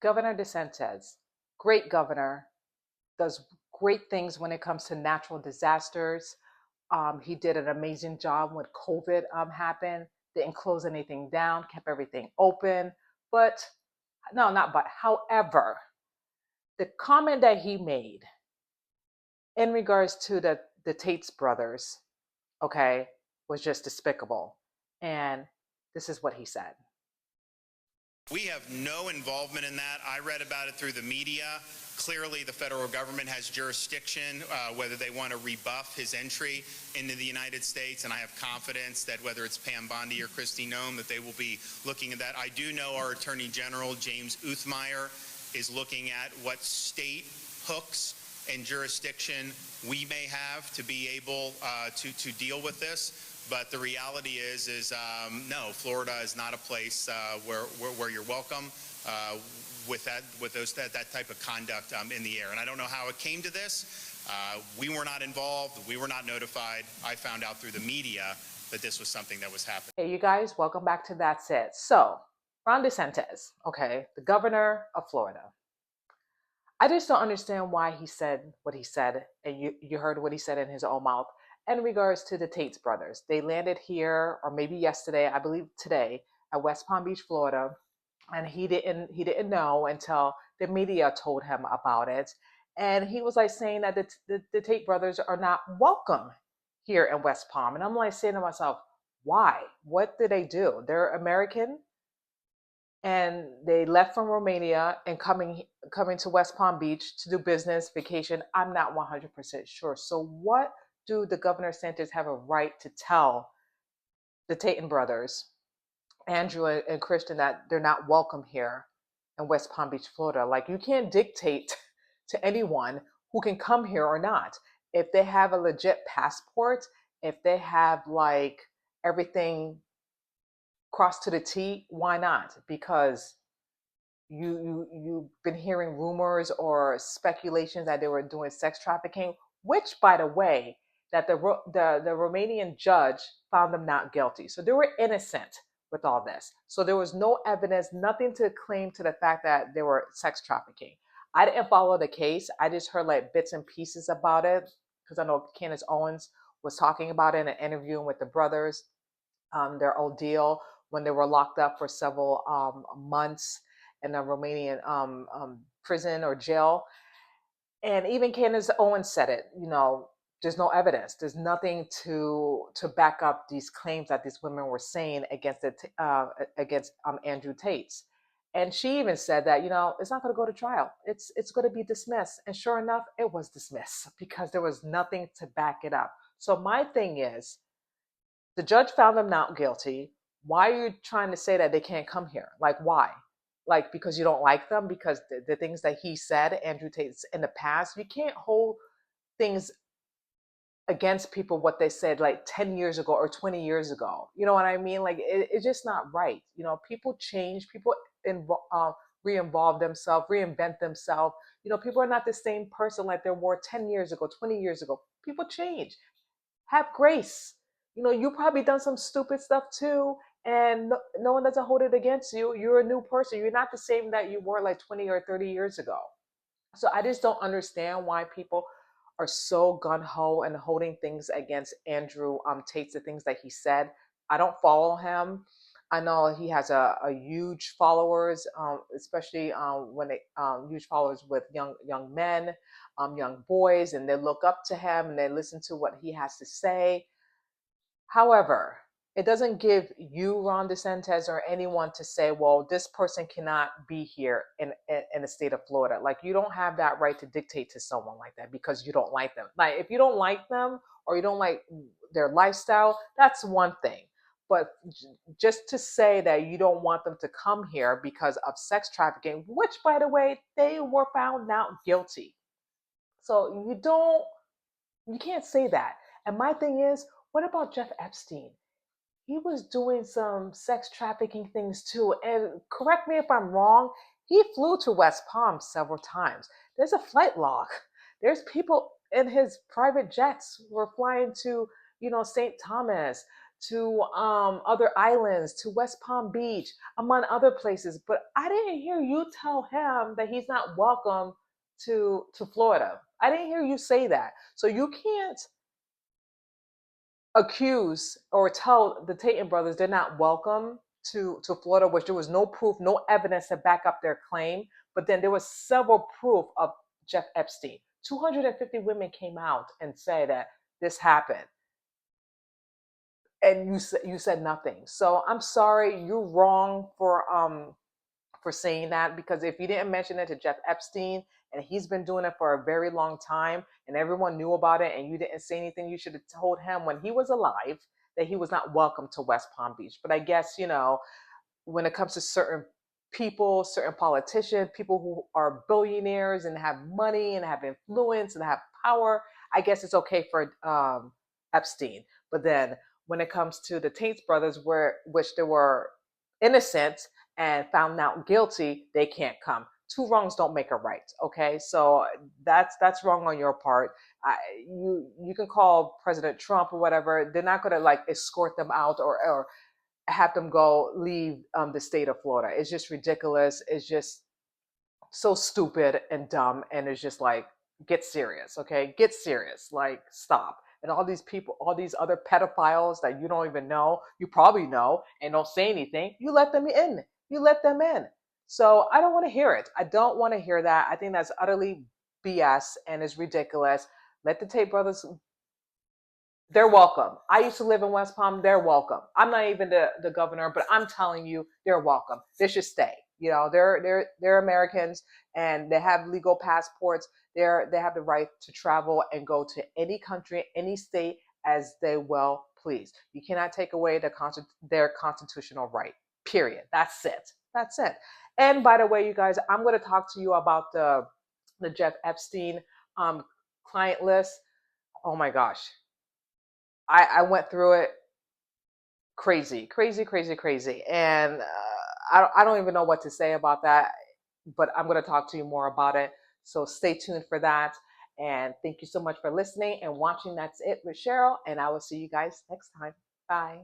Governor DeSantis, great governor, does great things when it comes to natural disasters. He did an amazing job when COVID happened. Didn't close anything down, kept everything open. But no, not but. However, the comment that he made in regards to the Tate's brothers, okay, was just despicable. And this is what he said. We have no involvement in that. I read about it through the media. Clearly, the federal government has jurisdiction, whether they want to rebuff his entry into the United States, and I have confidence that whether it's Pam Bondi or Kristi Noem, that they will be looking at that. I do know our Attorney General, James Uthmeyer, is looking at what state hooks and jurisdiction we may have to be able to deal with this. But the reality is no, Florida is not a place where you're welcome with that type of conduct in the air. And I don't know how it came to this. We were not involved. We were not notified. I found out through the media that this was something that was happening. Hey, you guys, welcome back to That's It. So, Ron DeSantis, okay, the governor of Florida. I just don't understand why he said what he said, and you heard what he said in his own mouth. In regards to the Tate's brothers, they landed here, or maybe yesterday, I believe today, at West Palm Beach, Florida, and he didn't know until the media told him about it, and he was like saying that the Tate brothers are not welcome here in West Palm, and I'm like saying to myself, why? What did they do? They're American, and they left from Romania and coming to West Palm Beach to do business, vacation. I'm not 100% sure. So what do the Governor DeSantis have a right to tell the Tate brothers, Andrew and Tristan, that they're not welcome here in West Palm Beach, Florida? Like, you can't dictate to anyone who can come here or not. If they have a legit passport, if they have like everything crossed to the T, why not? Because you've been hearing rumors or speculations that they were doing sex trafficking, which, by the way, that the Romanian judge found them not guilty. So they were innocent with all this. So there was no evidence, nothing to claim to the fact that they were sex trafficking. I didn't follow the case. I just heard like bits and pieces about it because I know Candace Owens was talking about it in an interview with the brothers, their ordeal when they were locked up for several months in a Romanian prison or jail. And even Candace Owens said it, there's no evidence. There's nothing to back up these claims that these women were saying against Andrew Tate's. And she even said that, it's not going to go to trial. It's going to be dismissed. And sure enough, it was dismissed because there was nothing to back it up. So my thing is, the judge found them not guilty. Why are you trying to say that they can't come here? Like, why? Like, because you don't like them? Because the things that he said, Andrew Tate, in the past, you can't hold things against people what they said like 10 years ago or 20 years ago. You know what I mean? Like, it's just not right. People change, people re-involve themselves, reinvent themselves. People are not the same person like they were 10 years ago, 20 years ago. People change. Have grace. You probably done some stupid stuff too, and no one doesn't hold it against you. You're a new person. You're not the same that you were like 20 or 30 years ago. So I just don't understand why people are so gun-ho and holding things against Andrew Tate, the things that he said. I don't follow him. I know he has a huge followers, especially when they huge followers with young men, young boys, and they look up to him and they listen to what he has to say. However, it doesn't give you, Ron DeSantis, or anyone to say, well, this person cannot be here in the state of Florida. Like, you don't have that right to dictate to someone like that because you don't like them. Like, if you don't like them or you don't like their lifestyle, that's one thing. But just to say that you don't want them to come here because of sex trafficking, which, by the way, they were found not guilty. So you can't say that. And my thing is, what about Jeff Epstein? He was doing some sex trafficking things too. And correct me if I'm wrong, he flew to West Palm several times. There's a flight log. There's people in his private jets who were flying to, St. Thomas, to other islands, to West Palm Beach, among other places. But I didn't hear you tell him that he's not welcome to Florida. I didn't hear you say that. So you can't accuse or tell the Tatum brothers they're not welcome to Florida, which there was no proof, no evidence to back up their claim. But then there was several proof of Jeff Epstein. 250 women came out and said that this happened, and you said nothing. So I'm sorry, you're wrong for saying that, because if you didn't mention it to Jeff Epstein, and he's been doing it for a very long time, and everyone knew about it, and you didn't say anything, you should have told him when he was alive that he was not welcome to West Palm Beach. But I guess, when it comes to certain people, certain politicians, people who are billionaires and have money and have influence and have power, I guess it's okay for Epstein. But then when it comes to the Tate brothers, which they were innocent and found out guilty, they can't come. Two wrongs don't make a right. Okay, so that's wrong on your part. You can call President Trump or whatever. They're not gonna like escort them out or have them go leave the state of Florida. It's just ridiculous. It's just so stupid and dumb. And it's just like, get serious, okay? Get serious. Like, stop. And all these people, all these other pedophiles that you don't even know, you probably know, and don't say anything, you let them in. You let them in. So I don't want to hear it. I don't want to hear that. I think that's utterly BS and is ridiculous. Let the Tate brothers, they're welcome. I used to live in West Palm. They're welcome. I'm not even the governor, but I'm telling you, they're welcome. They should stay. They're Americans, and they have legal passports. They have the right to travel and go to any country, any state as they will please. You cannot take away their constitutional right. Period. That's it. That's it. And by the way, you guys, I'm going to talk to you about the Jeff Epstein client list. Oh my gosh. I went through it crazy, crazy, crazy, crazy. And I don't even know what to say about that, but I'm going to talk to you more about it. So stay tuned for that. And thank you so much for listening and watching. That's it with Cheryl. And I will see you guys next time. Bye.